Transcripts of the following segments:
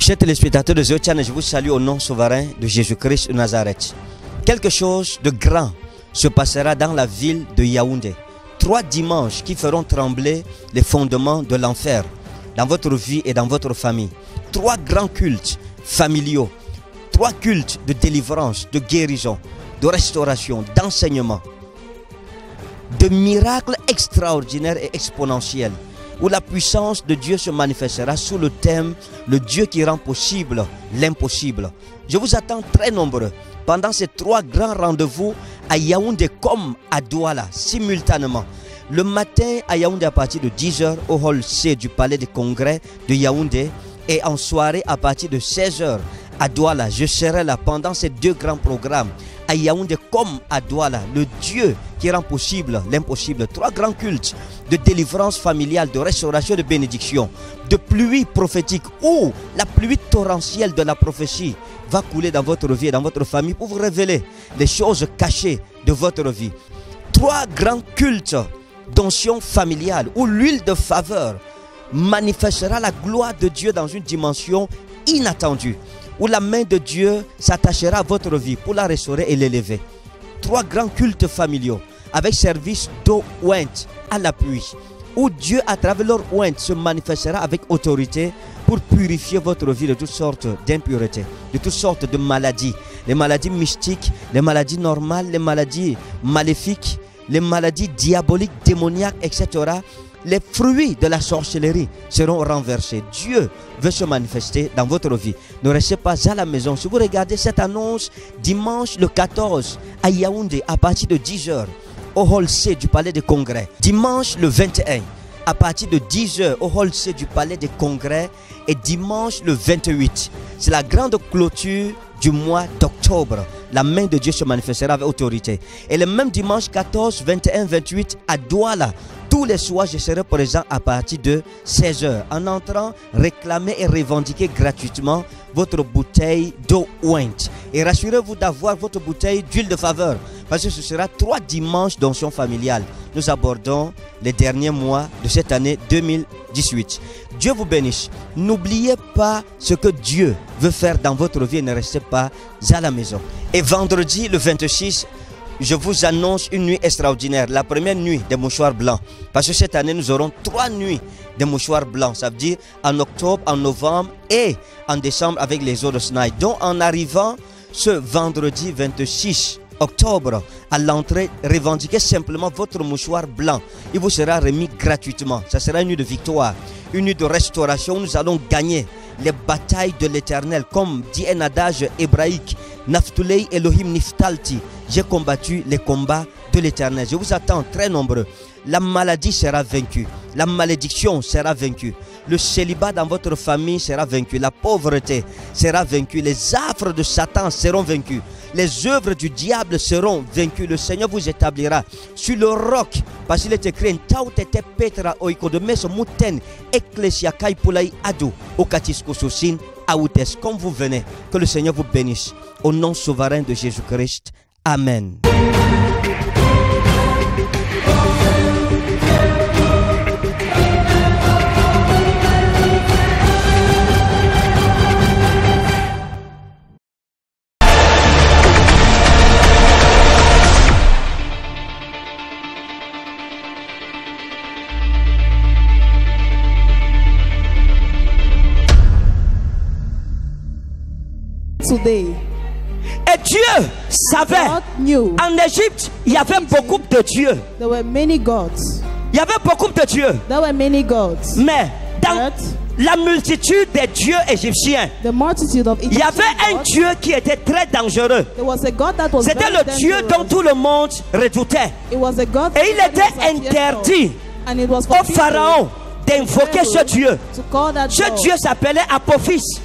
Chers téléspectateurs de The Channel, je vous salue au nom souverain de Jésus-Christ de Nazareth. Quelque chose de grand se passera dans la ville de Yaoundé. 3 dimanches qui feront trembler les fondements de l'enfer dans votre vie et dans votre famille. 3 grands cultes familiaux. 3 cultes de délivrance, de guérison, de restauration, d'enseignement, de miracles extraordinaires et exponentiels, où la puissance de Dieu se manifestera sous le thème « Le Dieu qui rend possible l'impossible ». Je vous attends très nombreux pendant ces 3 grands rendez-vous à Yaoundé comme à Douala, simultanément. Le matin à Yaoundé à partir de 10h au hall C du palais des congrès de Yaoundé, et en soirée à partir de 16h à Douala. Je serai là pendant ces 2 grands programmes à Yaoundé comme à Douala. Le Dieu qui rend possible l'impossible. 3 grands cultes de délivrance familiale, de restauration, de bénédiction, de pluie prophétique, où la pluie torrentielle de la prophétie va couler dans votre vie et dans votre famille pour vous révéler les choses cachées de votre vie. 3 grands cultes d'onction familiale, où l'huile de faveur manifestera la gloire de Dieu dans une dimension inattendue, où la main de Dieu s'attachera à votre vie pour la restaurer et l'élever. 3 grands cultes familiaux avec service d'eau ointe à l'appui, où Dieu à travers leur ointe se manifestera avec autorité pour purifier votre vie de toutes sortes d'impuretés, de toutes sortes de maladies, les maladies mystiques, les maladies normales, les maladies maléfiques, les maladies diaboliques, démoniaques, etc. Les fruits de la sorcellerie seront renversés. Dieu veut se manifester dans votre vie. Ne restez pas à la maison. Si vous regardez cette annonce, dimanche le 14 à Yaoundé à partir de 10h au hall C du palais des congrès. Dimanche le 21 à partir de 10h au hall C du palais des congrès. Et dimanche le 28, c'est la grande clôture du mois d'octobre. La main de Dieu se manifestera avec autorité. Et le même dimanche 14, 21, 28 à Douala, tous les soirs, je serai présent à partir de 16h. En entrant, réclamez et revendiquez gratuitement votre bouteille d'eau ointe. Et rassurez-vous d'avoir votre bouteille d'huile de faveur, parce que ce sera 3 dimanches d'onction familiale. Nous abordons les derniers mois de cette année 2018. Dieu vous bénisse. N'oubliez pas ce que Dieu veut faire dans votre vie et ne restez pas à la maison. Et vendredi le 26, je vous annonce une nuit extraordinaire. La première nuit des mouchoirs blancs. Parce que cette année, nous aurons 3 nuits des mouchoirs blancs. Ça veut dire en octobre, en novembre et en décembre avec les eaux de Sinaï. Donc en arrivant ce vendredi 26 octobre, à l'entrée, revendiquez simplement votre mouchoir blanc. Il vous sera remis gratuitement. Ça sera une nuit de victoire, une nuit de restauration où nous allons gagner les batailles de l'Éternel. Comme dit un adage hébraïque, Naftulei Elohim Niftalti, j'ai combattu les combats de l'Éternel. Je vous attends très nombreux. La maladie sera vaincue, la malédiction sera vaincue, le célibat dans votre famille sera vaincu, la pauvreté sera vaincue, les affres de Satan seront vaincus, les œuvres du diable seront vaincues. Le Seigneur vous établira sur le roc, parce qu'il est écrit Petra oikodemes muten ecclesia kaipulai adu okatisko sosin aoutes. Comme vous venez, que le Seigneur vous bénisse au nom souverain de Jésus-Christ. Amen. Today. Et Dieu savait, en Égypte, il y avait beaucoup de dieux. There were many gods. Il y avait beaucoup de dieux. There were many gods. Mais dans la multitude des dieux égyptiens, the multitude of il y avait un Dieu qui était très dangereux. C'était le Dieu dont tout le monde redoutait. Et il était interdit au pharaon d'invoquer ce Dieu. Ce Dieu s'appelait Apophis.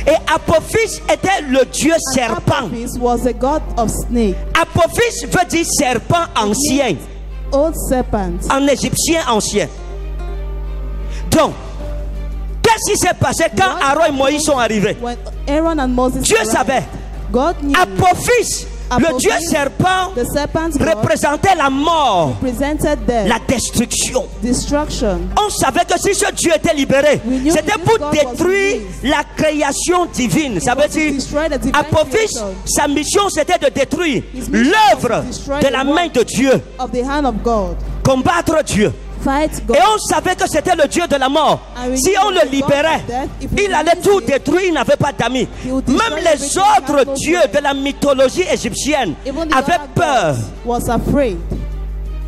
Et Apophis était le dieu serpent. Apophis veut dire serpent ancien. En égyptien ancien. Donc, qu'est-ce qui s'est passé quand Aaron et Moïse sont arrivés? Dieu savait. Apophis Le Dieu serpent the serpent's God, représentait la mort, represented death, la destruction. destruction. On savait que si ce Dieu était libéré, We knew c'était this pour God was détruire released. la création divine. Ça was veut to dire, destroy the divine Apophis, creation. sa mission c'était de détruire His mission l'œuvre was to destroy de the la work main de Dieu, of the hand of God. combattre Dieu. Fight God. Et on savait que c'était le Dieu de la mort. And we Si knew on that le the God libérait, of death, if we il allait released tout him, détruire, il n'avait pas d'amis. he would destroy Même les everything, he had autres no dieux friend. de la mythologie égyptienne Even the avaient other peur gods was afraid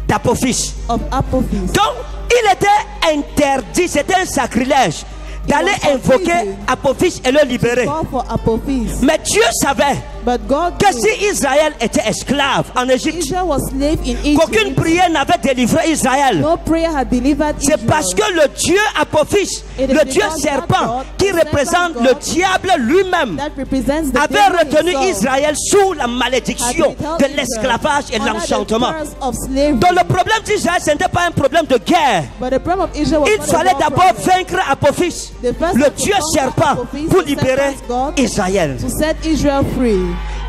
d'Apophis. of Apophis. Donc, il était interdit, c'était un sacrilège d'aller was invoquer forbidden Apophis et le libérer. Call for Apophis. Mais Dieu savait But God que knew si Israël était esclave en Égypte, Israel was slave in Egypt. qu'aucune prière n'avait délivré Israël. No prayer had delivered C'est Israel. parce que le Dieu Apophis, It is le Dieu because serpent, that God, qui the représente serpent le God, diable lui-même, that represents the avait devil retenu himself, Israël sous la had malédiction withheld de Israel l'esclavage et de under the l'enchantement. curse of slavery. Donc le problème d'Israël, ce n'était pas un problème de guerre. But the problem of Israel was Il not a fallait war d'abord problem. vaincre Apophis, The first le was to Dieu conquer serpent, Apophis, pour the libérer serpent's God, Israël. to set Israel free.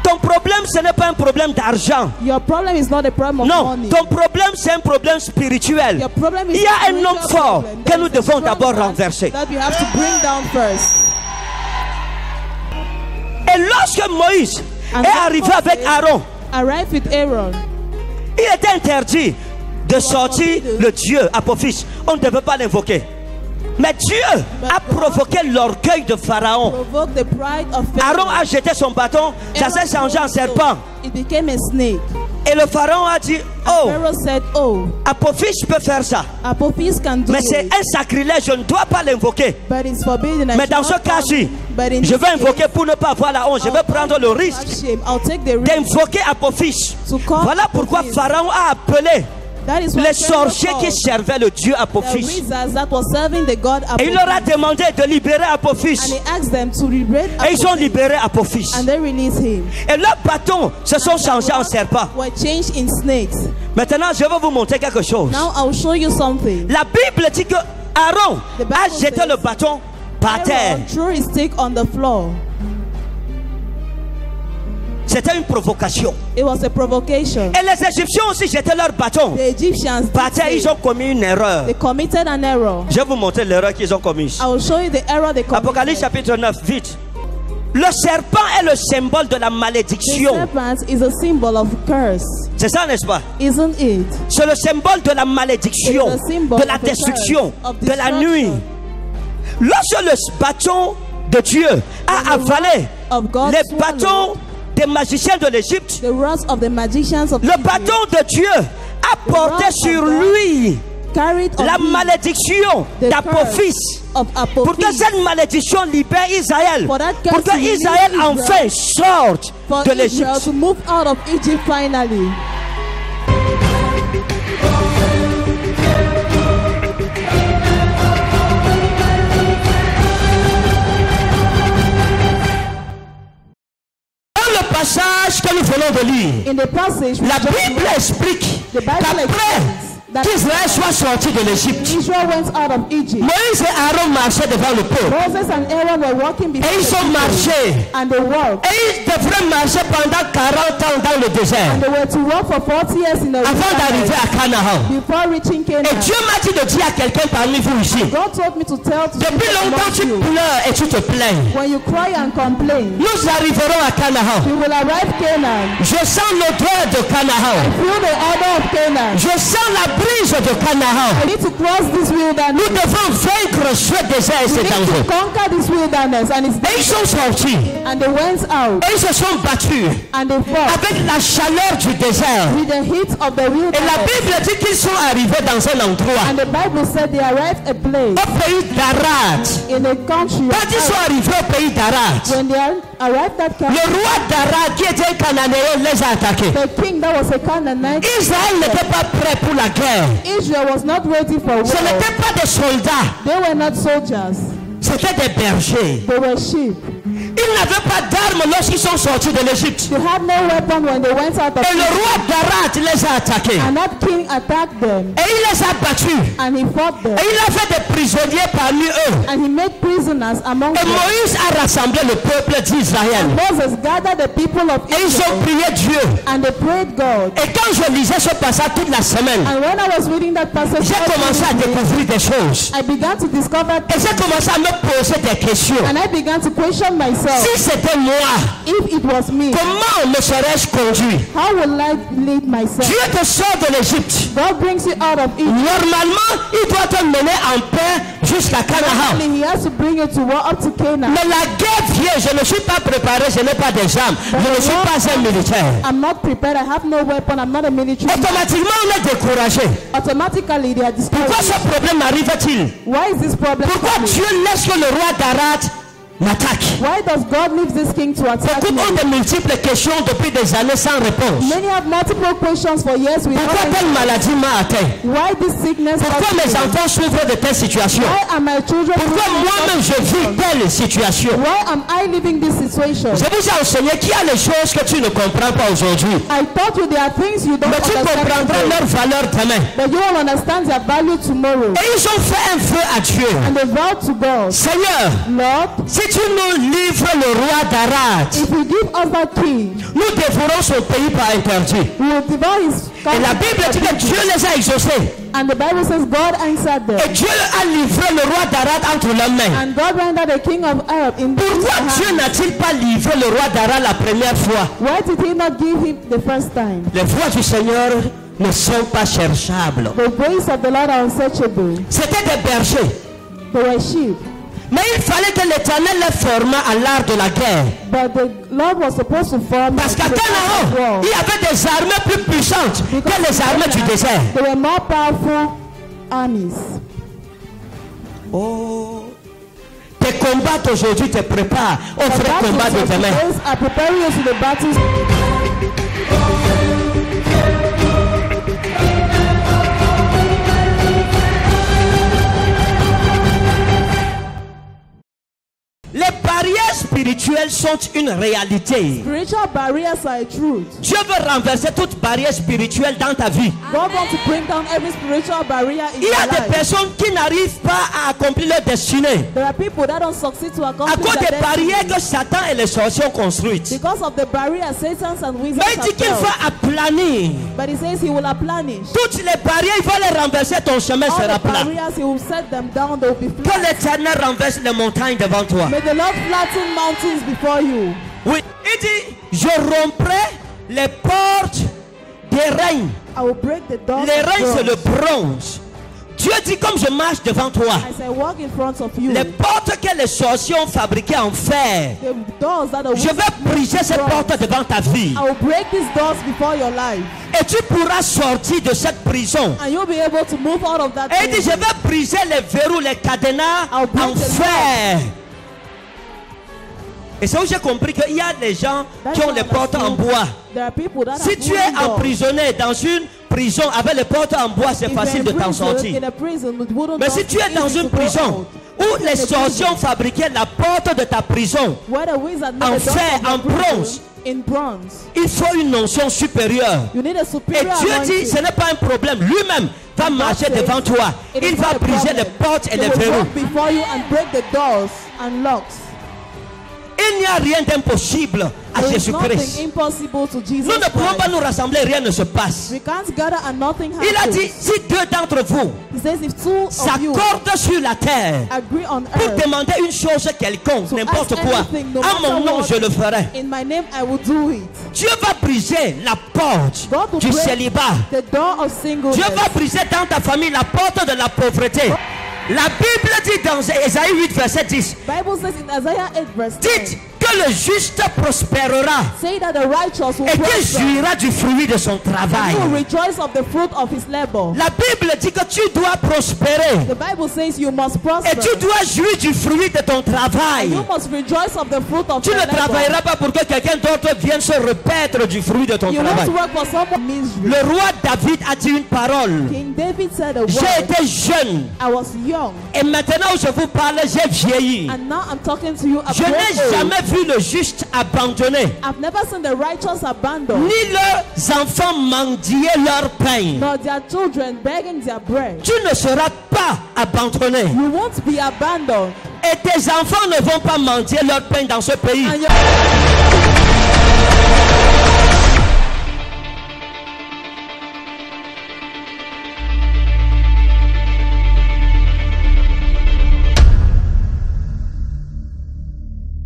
Ton problème, ce n'est pas un problème d'argent. Your problem is not a problem of Non, money. ton problème, c'est un problème spirituel. Your problem is Il y a a un homme spiritual fort problem. que There nous is a devons strong d'abord man renverser. that we have to bring down first. Et lorsque Moïse And est when arrivé Moses avec Aaron, arrived with Aaron, il était interdit de sortir le Dieu Apophis. On ne devait pas l'invoquer. Mais Dieu a provoqué l'orgueil de Pharaon. provoked the pride of Pharaoh. Aaron a jeté son bâton, ça Aaron s'est changé en threw it, serpent. It became a snake. Et le Pharaon a dit, oh, Pharaoh said, "Oh, Apophis peut faire ça. Apophis can do Mais c'est it, un sacrilège, je ne dois pas l'invoquer. but it's forbidden." I Mais should dans not ce cas-ci, come. But in je this vais invoquer case, pour ne pas avoir la honte. Je vais I'll prendre le risque have shame. I'll take the risk. d'invoquer Apophis. To call Voilà pourquoi Apophis. Pharaon a appelé That is what les Pharaoh sorciers qui called servaient le Dieu the Apophis. wizards that were serving the god Et il Apophis. leur a demandé de libérer Apophis. And he asked them to liberate Et ils ont Apophis. libéré Apophis. And they released him. Et leurs bâtons se sont changés en serpents. Were changed in snakes. Maintenant, je vais vous montrer quelque chose. Now I'll show you something. La Bible dit que Aaron The Bible a jeté says le bâton par terre. Aaron threw his stick on the floor. C'était une provocation. It was a provocation. Et les Égyptiens aussi jetaient leur bâton The Egyptians par did terre. say Ils ont commis une erreur. they committed an error. Je vais vous montrer l'erreur qu'ils ont commise. I will show you the error they Apocalypse committed. chapitre 9, vite. Le serpent est le symbole de la The malédiction. serpent is a symbol of curse, C'est ça, n'est-ce pas? isn't it? C'est le symbole de la malédiction, It is a symbol de la of a destruction, curse, of de la destruction. nuit. Lorsque le bâton de Dieu a avalé Of God les swallowed bâtons des magiciens de l'Égypte, the wrath of the magicians of le Egypt, bâton de Dieu a porté wrath of sur God lui carried on la him malédiction the d'Apophis. curse of Pour que Apophis. cette malédiction libère Israël. For that Pour curse que to release Israël Israel. enfin sorte For de Israel l'Égypte. to move out of Egypt finally. Dans le passage que nous venons de lire, In the passage, we la just Bible read, explique the Bible qu'après explains that qu'Israël soit sorti de l'Égypte, Israel went out of Egypt. Moïse et Aaron marchaient devant le peuple. Moses and Aaron were walking before Et ils the ont people, marché. and they walked. Et ils devraient marcher pendant 40 ans dans le désert And they were to walk for 40 years in the avant d'arriver wilderness à Canaan. before reaching Et Canaan. Dieu m'a dit de dire à quelqu'un parmi vous ici, God told me to tell to depuis people longtemps among tu you, pleures et tu te plains. when you cry and complain, Nous arriverons à Canaan. you will arrive Canaan. Je sens l'odeur de Canaan. Feel the odor of Canaan. Je sens la brise de Canaan. You need to cross this Nous wilderness. devons vaincre ce désert et You cet need to danger. conquer this wilderness, and it's Et ils sont sortis. and they went out Et ils se sont battus and they fought avec la chaleur du désert. with the heat of the Et la wilderness. Bible dit qu'ils sont arrivés dans un endroit, And the Bible said they arrived a place au pays d'Arad. in a country. Quand ils sont arrivés au pays d'Arad, When they arrived at le country, roi d'Arad, qui était un Cananéen, les a attaqués. the king that was a Canaanite, Israël n'était pas prêt pour la guerre. Israel was not ready for Ce war. n'étaient pas des soldats, They were not soldiers. c'était des bergers. They were sheep. Ils n'avaient pas d'armes lorsqu'ils sont sortis de l'Égypte. They had no weapon when they went out of Et le Egypt. roi d'Arad les a attaqués. And that king attacked them. Et il les a battus. And he fought them. Et il a fait des prisonniers parmi eux. And he made prisoners among Et them. Moïse a rassemblé le peuple d'Israël. Moses gathered the people of Et ils ont Israel. prié Dieu. And they prayed God. Et quand je lisais ce passage toute la semaine, And when I was reading that passage, j'ai commencé à découvrir des choses. I began to discover Et j'ai commencé à me poser des questions. and I began to question myself. Si c'était moi, If it was me, comment me serais-je conduit? how will I lead myself? Dieu te sort de l'Égypte. God brings you out of Egypt. Normalement, il doit te mener en paix jusqu'à Canaan. Normally, he has to bring you to war up to Canaan. Mais la guerre vient, je ne suis pas préparé, je n'ai pas des armes, je ne suis pas un militaire. I'm not prepared. I have no weapon. I'm not a military man. Automatiquement, on est découragé. Automatically, they are Pourquoi discouraged. ce problème arrive-t-il? Why is this problem Pourquoi coming? Dieu laisse que le roi d'Arad m'attaque? Why does God leave this king to attack Beaucoup me? ont de multiples questions depuis des années sans réponse. Many have multiple questions for years without Pourquoi telle answers. maladie m'a atteint? Why this sickness? Pourquoi has mes me? enfants souffrent de telle situation? Why are my children? Pourquoi living moi-même je vis telle situation? Why am I living this situation? Je vous ai enseigné qu'il y a les choses que tu ne comprends pas aujourd'hui. I taught you there are things you don't Mais tu understand comprendras today, leur valeur demain. but you will understand their value tomorrow. Et ils ont fait un vœu à Dieu. And they vowed to God, Seigneur, Lord, si tu nous livres le roi d'Arad, if you give us that king, nous dévorons son pays par interdit. we will devour his Et la Bible dit que Dieu les a exaucés. And the Bible says God answered them. Et Dieu a livré le roi d'Arad entre leurs mains. And God rendered the king of Arab in Pourquoi their Dieu hands. n'a-t-il pas livré le roi d'Arad la première fois? Why did he not give him the first time? Les voies du Seigneur ne sont pas cherchables. The ways of the Lord are unsearchable. C'était des bergers. They were sheep. Mais il fallait que l'Éternel les formât à l'art de la guerre. But the Lord was supposed to form Parce qu'à the Canaan, war. il y avait des armées plus puissantes que les armées du désert. There were more powerful armies. Oh, tes combats d'aujourd'hui te préparent aux The vrais combats battles de of demain. today's are preparing you to the battles. Les barrières spirituelles sont une réalité. Spiritual barriers are a truth. Dieu veut renverser toute barrière spirituelle dans ta vie. God wants to bring down every spiritual barrier in Il y your a des life. personnes qui n'arrivent pas à accomplir leur destinée There are people that don't succeed to à accomplish cause their des barrières destiny que Satan et les sorciers ont construites. because of the barriers Satan and wizards Mais il dit have qu'il built. va aplanir. But he says he will uplenish. Toutes les barrières, il va les renverser, ton chemin All sera the plat. barriers, he will set them down. They will be Que flat. l'Éternel renverse les montagnes devant toi. May the Lord flatten mountains before you. Oui, il dit, je romprai les portes des règnes. I will break the doors. Les of règnes, c'est le bronze. bronze. Dieu dit, comme je marche devant toi, As I walk in front of you, les portes que les sorciers ont fabriquées en fer, the doors that are je vais briser ces portes devant ta vie. I will break these doors before your life, Et tu pourras sortir de cette prison. and you'll be able to move out of that. Et il dit, je prison. vais briser les verrous, les cadenas I'll break en the fer. Et c'est où j'ai compris qu'il y a des gens That's qui ont why les portes en understood bois. There are people that Si are tu es wooden doors. emprisonné dans une prison avec les portes en bois, c'est If facile de you're in t'en prison, sortir. in a prison with wooden Mais doors, si tu es it's dans easy une to go prison out. où If les you're in a sorciers ont prison fabriqué la porte de ta prison, where the wizard made en the doors fer, of your en prison bronze, in bronze, il faut une notion supérieure. you need a Et superior Dieu dit, anointing. ce n'est pas un problème. Lui-même va marcher says, devant toi. It is Il not va a briser problem. les portes et He les will verrous. walk before you and break the doors and locks. Il n'y a rien d'impossible à There is Jésus-Christ. nothing impossible to Jesus Nous ne pouvons pas Christ. nous rassembler, rien ne se passe. We can't gather and nothing Il a happens. dit, si deux d'entre vous He says if two of you s'accordent sur la terre agree on pour earth demander une chose quelconque, to n'importe ask quoi, anything, no à mon matter nom, what, je le ferai. in my name I will do it. Dieu va briser la porte God will du break célibat. the door of singleness. Dieu va briser dans ta famille la porte de la pauvreté. La Bible dit dans Ésaïe 8, verset 10, Bible says in Isaiah 8 verse 10, dites que le juste prospérera say that the righteous will et qu'il prosper jouira du fruit de son and travail. he will rejoice of the fruit of his labor. La Bible dit que tu dois prospérer The Bible says you must et prosper. tu dois jouir du fruit de ton travail. You must rejoice of the fruit of Tu your ne labor. travailleras pas pour que quelqu'un d'autre vienne se repaître du fruit de ton You travail. won't work for someone misery. Le roi David a dit une parole. King David said a J'ai word. été jeune I was young et maintenant où je vous parle, j'ai vieilli. and now I'm talking to you Je about n'ai jamais vu le juste abandonné, I've never seen the righteous abandoned, ni leurs enfants mendier leur pain. nor their children begging their bread. Tu ne seras pas abandonné. You won't be abandoned. Et tes enfants ne vont pas mendier leur pain dans ce pays. And your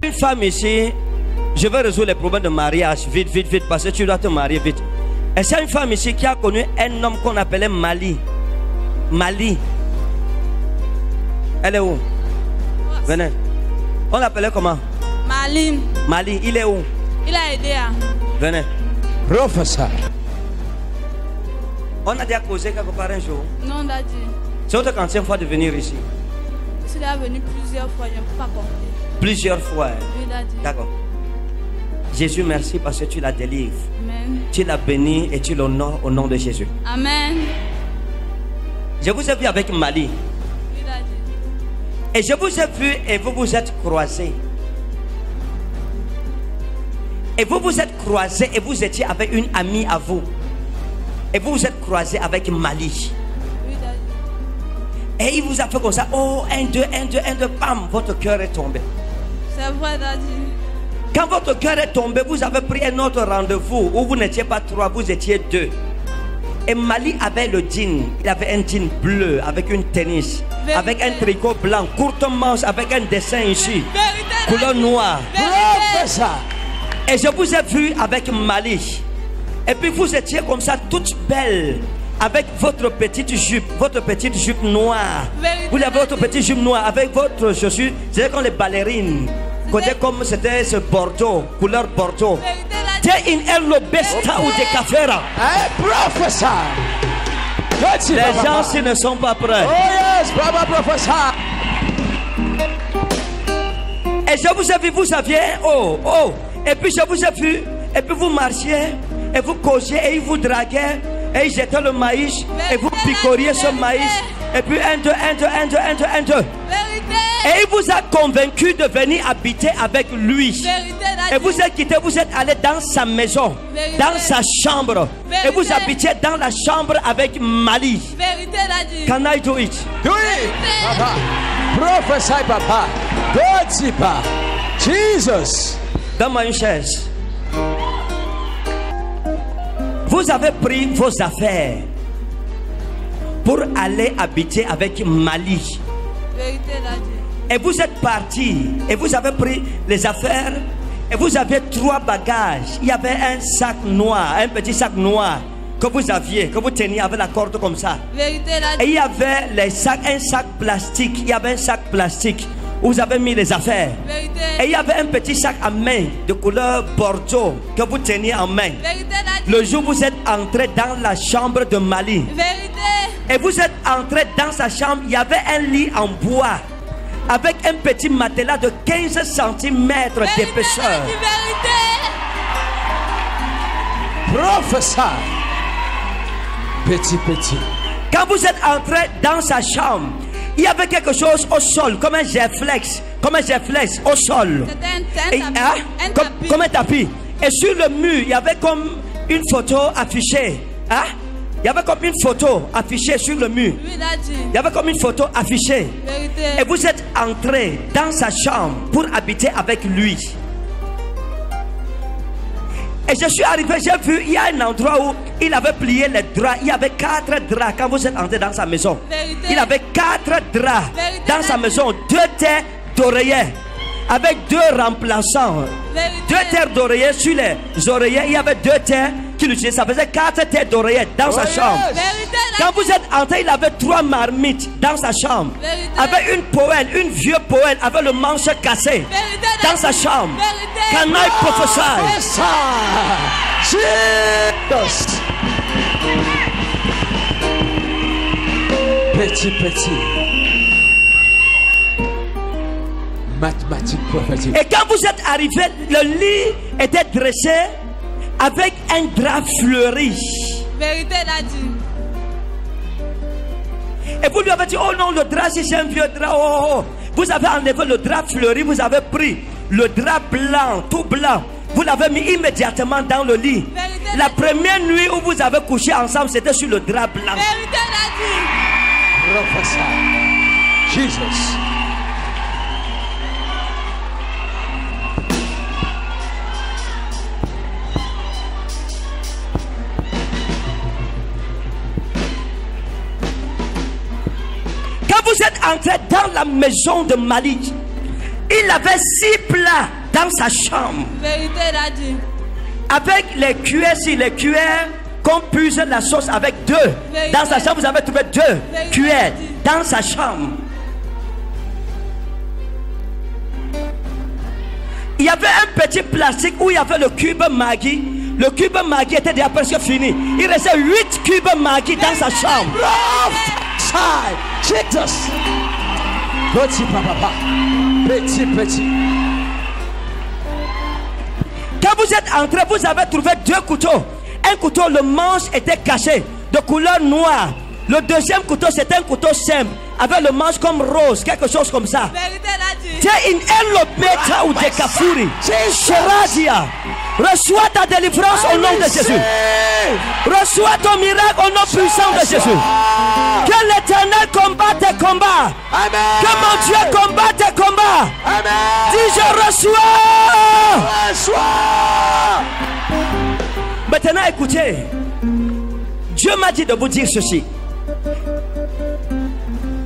Une femme ici, je vais résoudre les problèmes de mariage vite, vite, vite, parce que tu dois te marier vite. Et c'est une femme ici qui a connu un homme qu'on appelait Mali. Mali. Elle est où? Venez. On l'appelait comment? Maline, Mali. Il est où? il a aidé à... Venez. Professeur. On a déjà causé quelque part un jour. Non, Daddy. C'est votre quantième fois de venir ici? Je suis déjà venu plusieurs fois, je ne peux pas compter. Plusieurs fois. Oui, Daddy. D'accord. Jésus, merci parce que tu la délivres. Amen. Tu la bénis et tu l'honores au nom de Jésus. Amen. Je vous ai vu avec Mali. Oui, Daddy. Et je vous ai vu et vous vous êtes croisés. Et vous vous êtes croisés et vous étiez avec une amie à vous. Et vous vous êtes croisés avec Mali. Oui, Daddy. Et il vous a fait comme ça. Oh, 1, 2, 1, 2, 1, 2, bam, votre cœur est tombé. C'est vrai, Daddy. Quand votre cœur est tombé, vous avez pris un autre rendez-vous où vous n'étiez pas 3, vous étiez 2. Et Mali avait le jean. Il avait un jean bleu avec une tennis. Vérité. Avec un tricot blanc, courte manche avec un dessin ici. Vérité, Couleur Daddy. noire. Vérité. Professeur. Et je vous ai vu avec Mali. Et puis vous étiez comme ça, toute belle. Avec votre petite jupe noire. Vérité. Vous avez votre petite jupe noire avec votre chaussure. C'est comme les ballerines. Côté comme c'était ce bordeaux, couleur bordeaux. Vérité, T'es une ello besta ou des cafera. Hey, professeur. Petit Les papa. gens s'ils ne sont pas prêts. Oh yes, Baba professeur. Et je vous ai vu, vous aviez oh. Et puis je vous ai vu. Et puis vous marchiez. Et vous causiez. Et ils vous draguaient. Et ils jetaient le maïs. Et vous picoriez ce maïs. Et puis 1, 2, 1, 2, 1, 2, 1, 2, 1, 2. Vérité. Et il vous a convaincu de venir habiter avec lui. Vérité, Daddy. Et vous êtes quitté, vous êtes allé dans sa maison, Vérité. dans sa chambre. Vérité. Et vous habitiez dans la chambre avec Mali. Vérité, Daddy. Can I do it? Oui, papa. Professeur, papa. Petit papa. Jesus. Donne-moi une chaise. Vous avez pris vos affaires pour aller habiter avec Mali. Vérité, Daddy. Et vous êtes parti. Et vous avez pris les affaires. Et vous aviez 3 bagages. Il y avait un sac noir, un petit sac noir que vous aviez, que vous teniez avec la corde comme ça. Vérité, Et Daddy. il y avait les sacs, un sac plastique. Il y avait un sac plastique où vous avez mis les affaires. Vérité. Et il y avait un petit sac à main de couleur bordeaux que vous teniez en main. Vérité, Daddy. Le jour où vous êtes entré dans la chambre de Mali. Vérité. Et vous êtes entré dans sa chambre. Il y avait un lit en bois avec un petit matelas de 15 cm d'épaisseur. Daddy. Vérité. Professeur. Petit. Quand vous êtes entré dans sa chambre, il y avait quelque chose au sol, comme un géflex au sol. C'était Et, un hein, tapis. Un tapis. comme un tapis. Et sur le mur, il y avait comme une photo affichée. Hein? Il y avait comme une photo affichée sur le mur. Oui, Daddy. Il y avait comme une photo affichée. Vérité. Et vous êtes entré dans sa chambre pour habiter avec lui. Et je suis arrivé, j'ai vu, il y a un endroit où il avait plié les draps. Il y avait 4 draps quand vous êtes entré dans sa maison. Vérité. Il avait 4 draps Vérité. dans sa maison. 2 têtes d'oreiller avec 2 remplaçants. Vérité. 2 têtes d'oreiller sur les oreillers. Il y avait 2 têtes qu'il utilisait. Ça faisait 4 têtes d'oreiller dans sa Oh, chambre. yes. Vérité, Quand Daddy. vous êtes entré, il avait 3 marmites dans sa chambre. Vérité. Avec une poêle, une vieux poêle avec le manche cassé Vérité, dans Daddy. sa chambre. Vérité. Can I prophesy? Professeur. Jesus. Petit. Mathématiques prophétiques. Et quand vous êtes arrivé, le lit était dressé avec un drap fleuri. Vérité, Daddy. Et vous lui avez dit, oh non, le drap, si c'est un vieux drap, oh. Vous avez enlevé le drap fleuri, vous avez pris le drap blanc, tout blanc, vous l'avez mis immédiatement dans le lit. Vérité La l'a dit. première nuit où vous avez couché ensemble, c'était sur le drap blanc. Vérité l'a dit. Prophesy. Jesus. Quand vous êtes entré dans la maison de Mali, il avait 6 plats dans sa chambre. Vérité l'a dit. Avec les cuillères, si les cuillères qu'on puise la sauce avec 2. Dans sa chambre, vous avez trouvé 2 cuillères dans sa chambre. Il y avait un petit plastique où il y avait le cube Maggi. Le cube Maggi était déjà presque fini. Il restait 8 cubes Maggi dans sa chambre. Prophesy. Jesus. Petit papa. Petit. Quand vous êtes entré, vous avez trouvé 2 couteaux. Un couteau, le manche était caché de couleur noire. Le deuxième couteau, c'était un couteau simple avec le manche comme rose, quelque chose comme ça. Vérité l'a dit. C'est une elobeta ou des kafuri. Sheradia. Reçois ta délivrance au nom de Jésus. Reçois ton miracle au nom puissant de Jésus. Que l'Éternel combatte tes combats. Amen. Que mon Dieu combatte tes combats. Amen. Dis je reçois. Reçois. Maintenant écoutez. Dieu m'a dit de vous dire ceci.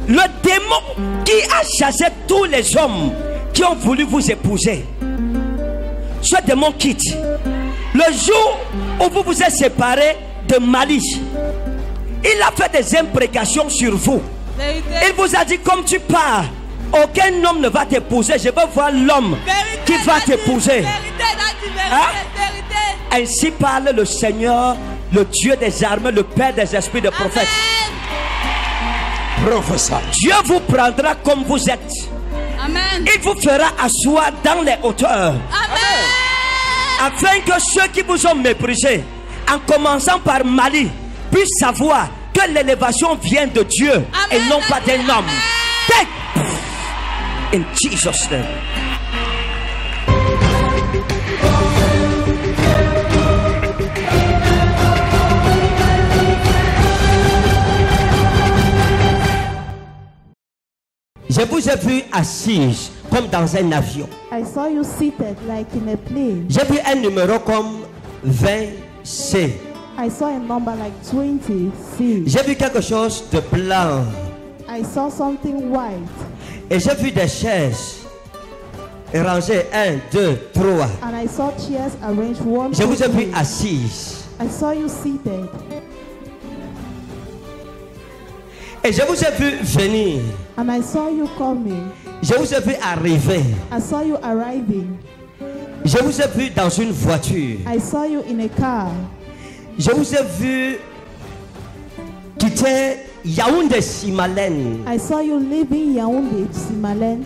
Le démon qui a chassé tous les hommes qui ont voulu vous épouser, ce démon quitte. Le jour où vous vous êtes séparés de Malice, il a fait des imprécations sur vous. Vérité. Il vous a dit, comme tu pars, aucun homme ne va t'épouser. Je veux voir l'homme Vérité qui va l'a dit. t'épouser. Vérité l'a dit. Vérité. Hein? Vérité. Ainsi parle le Seigneur, le Dieu des armées, le Père des esprits de prophètes. Amen. Prophesy. Dieu vous prendra comme vous êtes. Amen. Il vous fera asseoir dans les hauteurs, Amen. afin que ceux qui vous ont méprisé, en commençant par Mali, puissent savoir que l'élévation vient de Dieu. Amen. Et non pas d'un homme. Amen. Take. In Jesus' name. Je vous ai vu assise comme dans un avion. I saw you seated like in a plane. J'ai vu un numéro comme 20C. I saw a number like 20C. J'ai vu quelque chose de blanc. I saw something white. Et j'ai vu des chaises rangées 1, 2, 3. And I saw chairs arranged one. Je vous ai to vu three. assise. I saw you seated. Et je vous ai vu venir. And I saw you coming. Je vous ai vu arriver. I saw you arriving. Je vous ai vu dans une voiture. I saw you in a car. Je vous ai vu quitter Yaoundé Simalène. I saw you leaving Yaoundé, Simalen,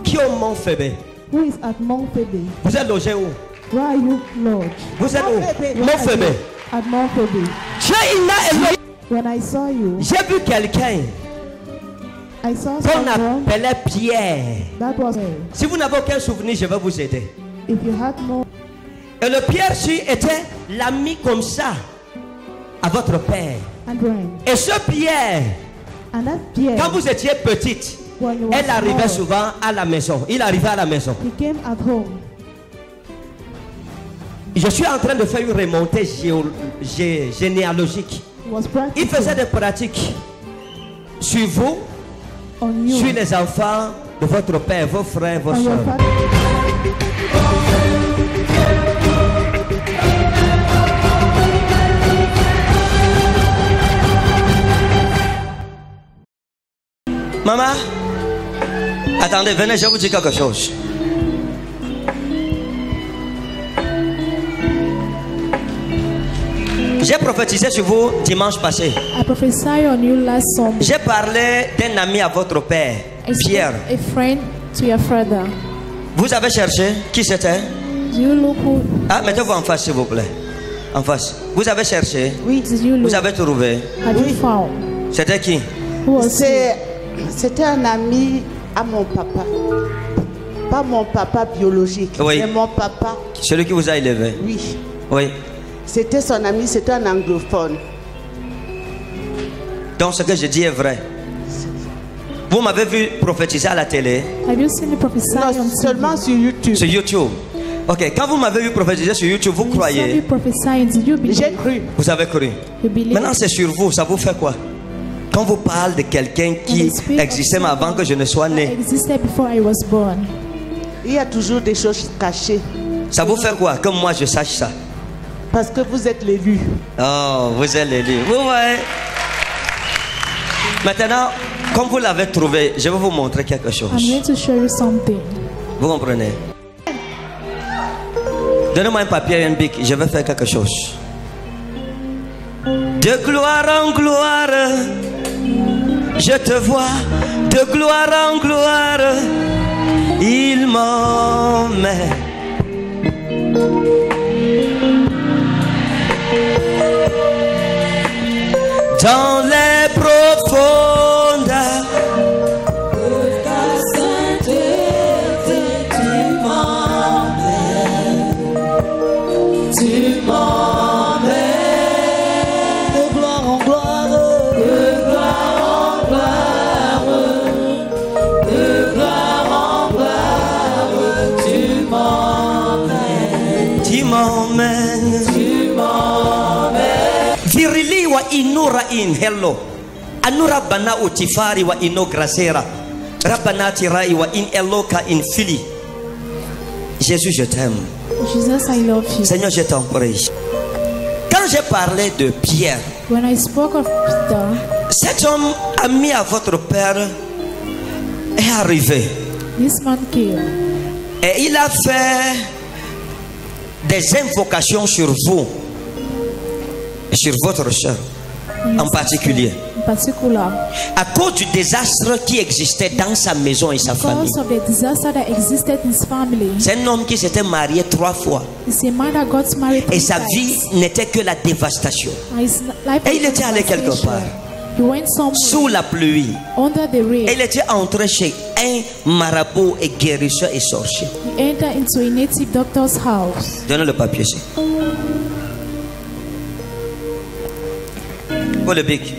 Qui au Mont Fébé. who is at Mount Phoebe. Vous êtes logé où? Where are you, Lord? Vous êtes où? Where Mont are Fébé. you? At Mount Phoebe. When I saw you, J'ai vu quelqu'un I saw qu'on someone appelait Pierre. that was Si vous n'avez aucun souvenir, je vais vous aider. if you had no. Et le Pierre-ci était l'ami comme ça à votre père. And when Et ce Pierre, and that Pierre, quand vous étiez petite, when he was elle arrivait small, souvent à la maison. Il arrivait à la maison. he came at home. Je suis en train de faire une remontée généalogique. He was Il faisait practicing des pratiques sur vous, on you, sur les enfants de votre père, vos frères, vos on your soeurs. father. Maman, attendez, venez, je vais vous dire quelque chose. J'ai prophétisé sur vous dimanche passé. I prophesied on you last Sunday. J'ai parlé d'un ami à votre père, I spoke Pierre. a friend to your father. Vous avez cherché qui c'était? Do you look who? Ah, mettez-vous en face, s'il vous plaît. En face. Vous avez cherché. Oui. Did you look? Vous avez trouvé. Have you found? C'était qui? Who was he? C'était un ami à mon papa. Pas mon papa biologique, Oui. mais mon papa, Celui qui vous a élevé. oui. Oui. C'était son ami, c'était un anglophone. Donc ce que je dis est vrai. Vous m'avez vu prophétiser à la télé, Have you seen me prophesy Non, on TV? seulement sur YouTube. sur YouTube. Ok, quand vous m'avez vu prophétiser sur YouTube, vous You saw me croyez, prophesying. Did you J'ai believe? cru. vous avez cru. You believe? Maintenant c'est sur vous, ça vous fait quoi? Quand vous parlez de quelqu'un qui And the spirit of existait mais avant que je ne sois that né, existed before I was born. Il y a toujours des choses cachées. ça vous fait quoi? Que moi je sache ça. Parce que vous êtes l'élu. Oh, vous êtes l'élu. Vous voyez? Maintenant, comme vous l'avez trouvé, je vais vous montrer quelque chose. I'm going to show you something. Vous comprenez? Donnez-moi un papier et un bic, je vais faire quelque chose. De gloire en gloire, je te vois. De gloire en gloire, il m'emmène. Dans les profondeurs de ta sainteté, tu m'emmènes. Tu m'emmènes de gloire en gloire, de gloire en gloire, de gloire en gloire, tu m'emmènes. Tu m'emmènes. Virili wa inura in hello anura bana utifari wa ino gracera rabana tirai wa in eloka in fili. Jésus, je t'aime. Jesus, I love you. Seigneur, je t'en prie. Quand j'ai parlé de Pierre, When I spoke of Peter, cet homme ami à votre père est arrivé this man came et il a fait des invocations sur vous et sur votre soeur en particulier, in particular, à cause du désastre qui existait dans sa maison et sa famille. because of the disaster that existed in his family. C'est un homme qui s'était marié 3 fois It's a man that got married et 3 sa vie times. n'était que la dévastation. And his life Et il was était allé quelque devastation. part. He went somewhere Sous la pluie, under the rain. et il était entré chez un marabout et guérisseur et sorcier. He entered into a native doctor's house. Donnez le papier ici. Pour le bic.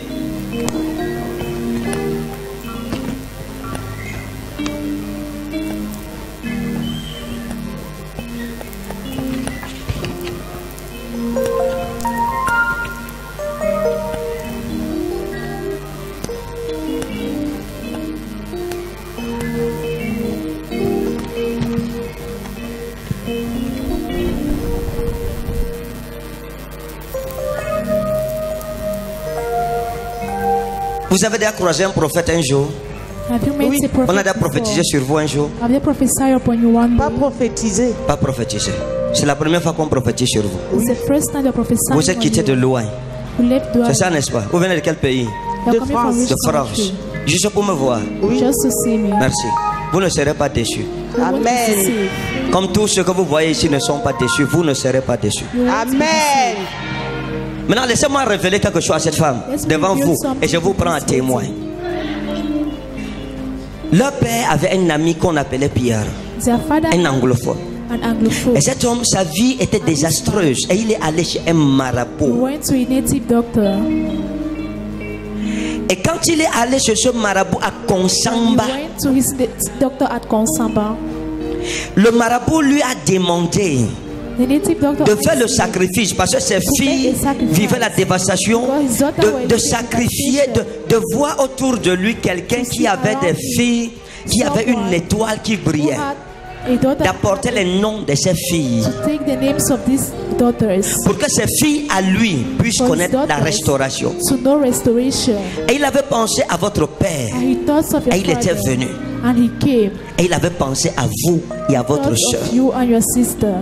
Vous avez déjà croisé un prophète un jour? Have you met Oui. a prophet On a déjà before? prophétisé sur vous un jour? Have they prophesied upon you one Pas day? prophétiser. Pas prophétisé. C'est la première fois qu'on prophétise sur vous. It's the first time they're prophesying Vous êtes on quitté de you. loin. You left C'est ça, n'est-ce pas? Vous venez de quel pays? You're De coming France. from which De France. country? Juste pour me voir. Oui. Just to see me. Merci. Vous ne serez pas déçus. You won't be Amen. deceived. Comme tous ceux que vous voyez ici ne sont pas déçus, vous ne serez pas déçus. You won't be Amen. deceived. Maintenant, laissez-moi révéler quelque chose à cette femme Let's devant reveal vous something et je vous prends à to this témoin. person. Leur père avait un ami qu'on appelait Pierre, Their father un had anglophone. an anglophone. Et cet homme, sa vie était désastreuse et il est allé chez un He marabout. went to a native doctor. Et quand il est allé chez ce marabout à He Konsamba, went to his doctor at Konsamba. le marabout lui a demandé The native doctor de faire le asked him sacrifice parce que ses filles vivaient la dévastation, de sacrifier, de voir autour de lui quelqu'un qui avait des filles, qui avait une étoile qui who brillait, had a daughter d'apporter les noms de ses filles to take the names of these daughters pour que ses filles à lui puissent for his connaître la daughters restauration. to know restoration. Et il avait pensé à votre père And he thought of your et il était father, venu. and he came. Et il avait pensé à vous et à votre Thought soeur. of you and your sister.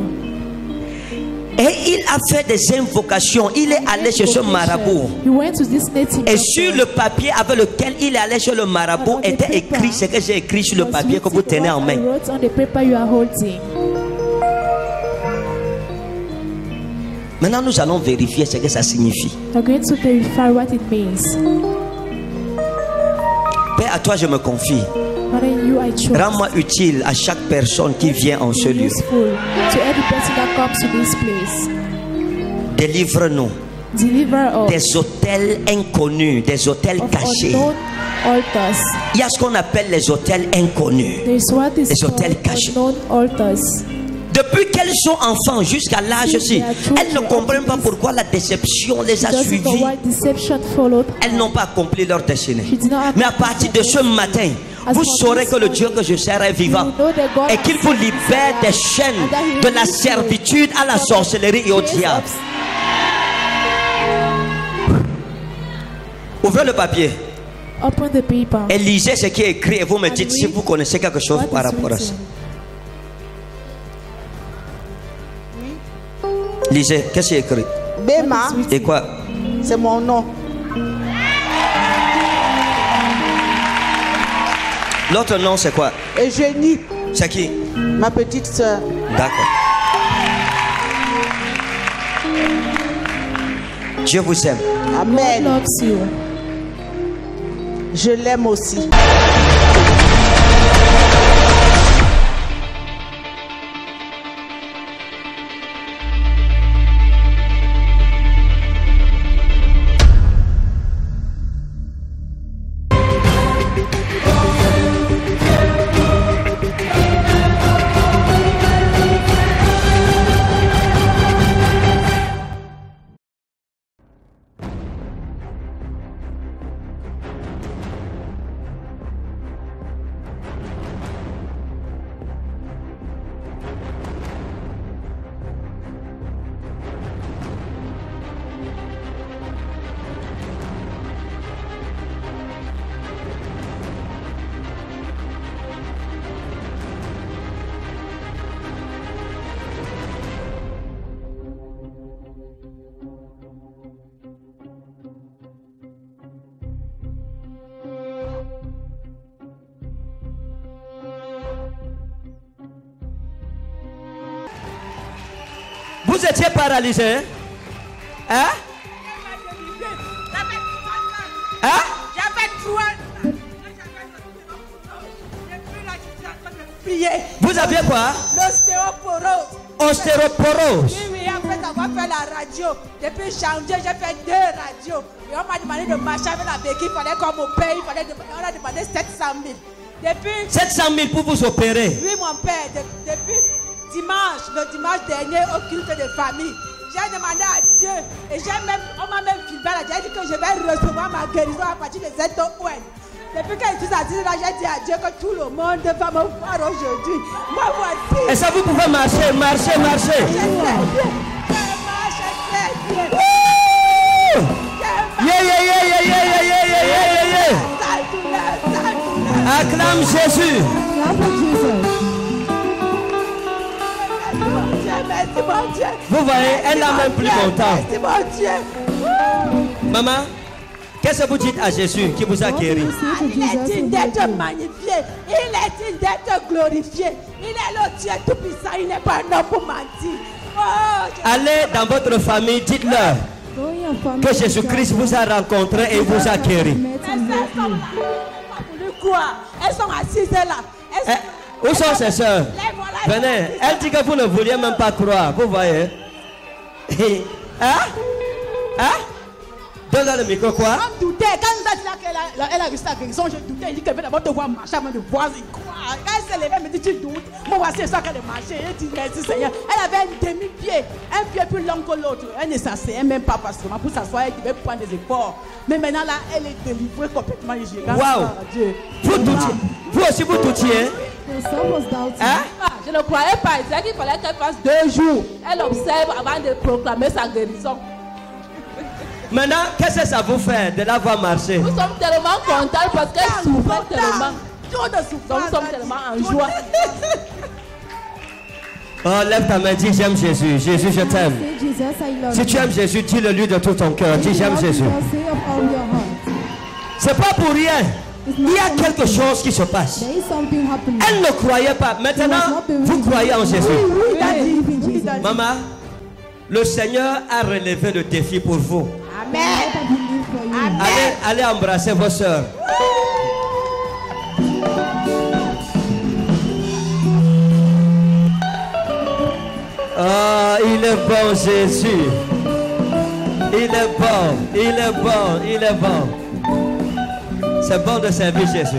Et il a fait des invocations. Il est allé chez ce marabout. He went to this native Et doctor. sur le papier avec lequel il est allé chez le marabout était écrit ce que j'ai écrit sur le Was papier que vous written tenez en what I main. wrote on the paper you are holding. Maintenant, nous allons vérifier ce que ça signifie. You're going to verify what it means. Père, à toi je me confie. But in you I trust. Rends-moi utile à chaque personne qui vient en ce lieu. Useful to every person that comes to this place. Délivre-nous Deliver us des hôtels inconnus, des hôtels of cachés. unknown altars. Il y a ce qu'on appelle les hôtels inconnus. There is what is Les hôtels called cachés. unknown altars. Depuis qu'elles sont enfants jusqu'à l'âge-ci, elles ne comprennent pas pourquoi la déception les a Doesn't know suivies. why deception followed Elles n'ont pas accompli leur destinée. She did not have Mais à partir de ce matin, vous saurez que le Dieu que je sers est vivant et qu'il vous libère des chaînes de la servitude à la sorcellerie et au diable. Ouvrez le papier Open the paper. et lisez ce qui est écrit et vous me dites si vous connaissez quelque chose par rapport à ça. Lisez, qu'est-ce qui est écrit? Bema, Et quoi? c'est mon nom. L'autre nom c'est quoi? Eugénie, C'est qui? ma petite soeur. D'accord. Dieu vous aime. God Amen. loves you. Je l'aime aussi. Vous étiez paralysé? Hein? Hein? J'avais 3 ans. Vous aviez quoi? L'ostéoporose. Ostéoporose. Oui, après avoir fait la radio, depuis janvier, j'ai fait 2 radios. Et on m'a demandé de marcher avec la béquille, il fallait qu'on me paye, on a demandé 700 000. Depuis 700 000 pour vous opérer. oui, mon père, depuis dimanche, le dimanche dernier, au culte de famille, j'ai demandé à Dieu, et on m'a même filmé, j'ai dit que je vais recevoir ma guérison à partir de cette ON. Depuis que je suis assise là, j'ai dit à Dieu que tout le monde va me voir aujourd'hui. Moi, voici. Et ça, vous pouvez marcher, marcher, marcher. Yeah, yeah, yeah, yeah, yeah, yeah, yeah, yeah, yeah, yeah. Acclame Jésus. Merci mon Dieu. Vous voyez, elle n'a même plus longtemps. Merci mon Dieu. Maman, qu'est-ce que vous dites à Jésus qui vous a guéri? Il est digne d'être magnifié. Il est digne d'être glorifié. Il est le Dieu tout-puissant. Il n'est pas un homme pour mentir. Oh, Allez dans votre famille, dites-leur que Jésus-Christ vous a rencontré et vous a guéri. elles sont là. Pas voulu quoi? Elles sont assises là. Où sont ces soeurs? Venez, elle dit que vous ne vouliez même pas croire. Vous voyez? Hein? Hein? Donne-leur le micro, quoi? On doutait. Quand nous a dit là qu'elle a reçu la guérison, je doutais. Il dit qu'elle veut d'abord te voir marcher avant de voir. Quand elle s'est levée, elle me dit tu doutes. Moi, voici ça qu'elle a marché. Elle dit merci Seigneur. Elle avait un demi-pied. Un pied plus long que l'autre. Elle ne s'asseyait même pas parce que pour s'asseoir, elle devait prendre des efforts. Mais maintenant là, elle est délivrée complètement. Waouh! Vous doutiez. Vous aussi, vous doutiez. Hein? Je ne croyais pas. Il disait qu'il fallait qu'elle fasse 2 jours. Elle observe avant de proclamer sa guérison. Maintenant, qu'est-ce que ça vous fait de la voir marcher? Nous sommes tellement contents parce qu'elle souffrait tellement. Donc nous sommes tellement en joie. Oh, lève ta main, dis j'aime Jésus. Jésus, je t'aime. Si tu aimes Jésus, dis-le-lui de tout ton cœur. Dis j'aime Jésus. C'est pas pour rien. Il y a quelque chose qui se passe. Elle ne croyait pas. Maintenant, vous croyez en Jésus. Maman, le Seigneur a relevé le défi pour vous. Amen. Allez embrasser vos soeurs. Ah, il est bon, Jésus. Il est bon, il est bon, il est bon. C'est bon de servir Jésus.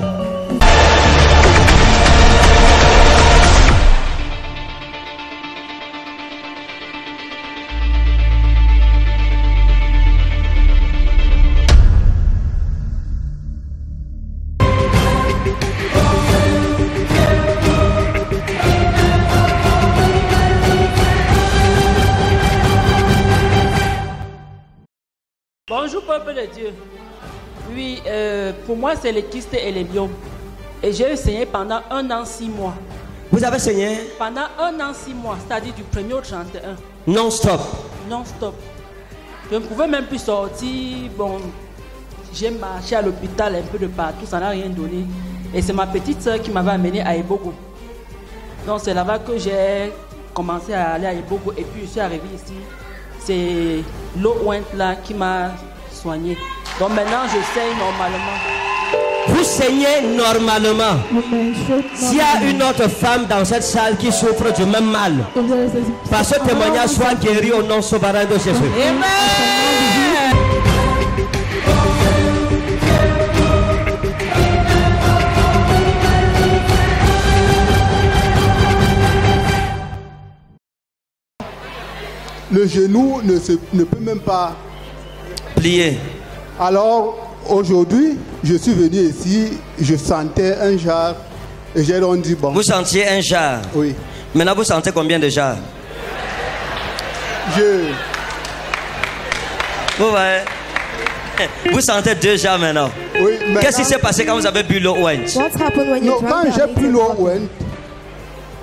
Bonjour peuple de Dieu. Oui, pour moi c'est les kystes et les myomes. Et j'ai saigné pendant 1 an 6 mois. Vous avez saigné? Pendant 1 an 6 mois, c'est-à-dire du 1er au 31. Non-stop. Non-stop. Je ne pouvais même plus sortir. Bon, j'ai marché à l'hôpital un peu de partout, ça n'a rien donné. Et c'est ma petite soeur qui m'avait amené à Ebogo. Donc c'est là-bas que j'ai commencé à aller à Ebogo et puis je suis arrivé ici. C'est l'eau ouinte là qui m'a soigné. Donc maintenant je saigne normalement. Vous saignez normalement. S'il y a une autre femme dans cette salle qui souffre du même mal, par ce témoignage, soit guéri au nom souverain de Jésus. Amen. Le genou ne peut même pas plier. Alors aujourd'hui, je suis venu ici, je sentais un jar et j'ai donc dit bon. Vous sentiez un jar? Oui. Maintenant vous sentez combien de jars? Vous voyez? Vous sentez 2 jars maintenant. Oui. Qu'est-ce qui s'est passé quand vous avez bu l'eau ouinte? Non, quand j'ai bu l'eau ouinte,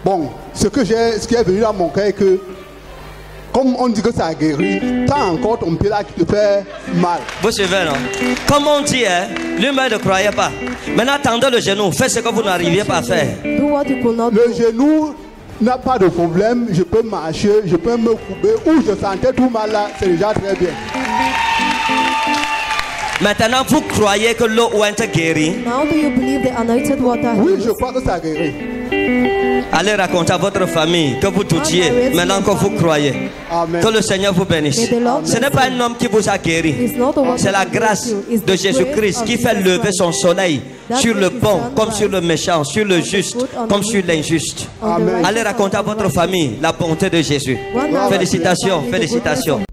bon, ce qui est venu à mon cœur est que comme on dit que ça guérit, tant encore ton pied là qui te fait mal. Vous suivez, non? Comme on dit, hein, lui-même ne croyait pas. Maintenant, tendez le genou, faites ce que vous n'arriviez pas à faire. Le genou n'a pas de problème, je peux marcher, je peux me couper. Où je sentais tout mal là, c'est déjà très bien. Maintenant, vous croyez que l'eau ouinte guérit? Oui, je crois que ça guérit. Allez raconter à votre famille que vous doutiez, maintenant que vous croyez. Amen. Que le Seigneur vous bénisse. Ce n'est pas un homme qui vous a guéri. C'est la grâce de Jésus-Christ qui fait lever son soleil sur le bon comme sur le méchant, sur le juste comme sur l'injuste. Allez raconter à votre famille la bonté de Jésus. Félicitations, félicitations.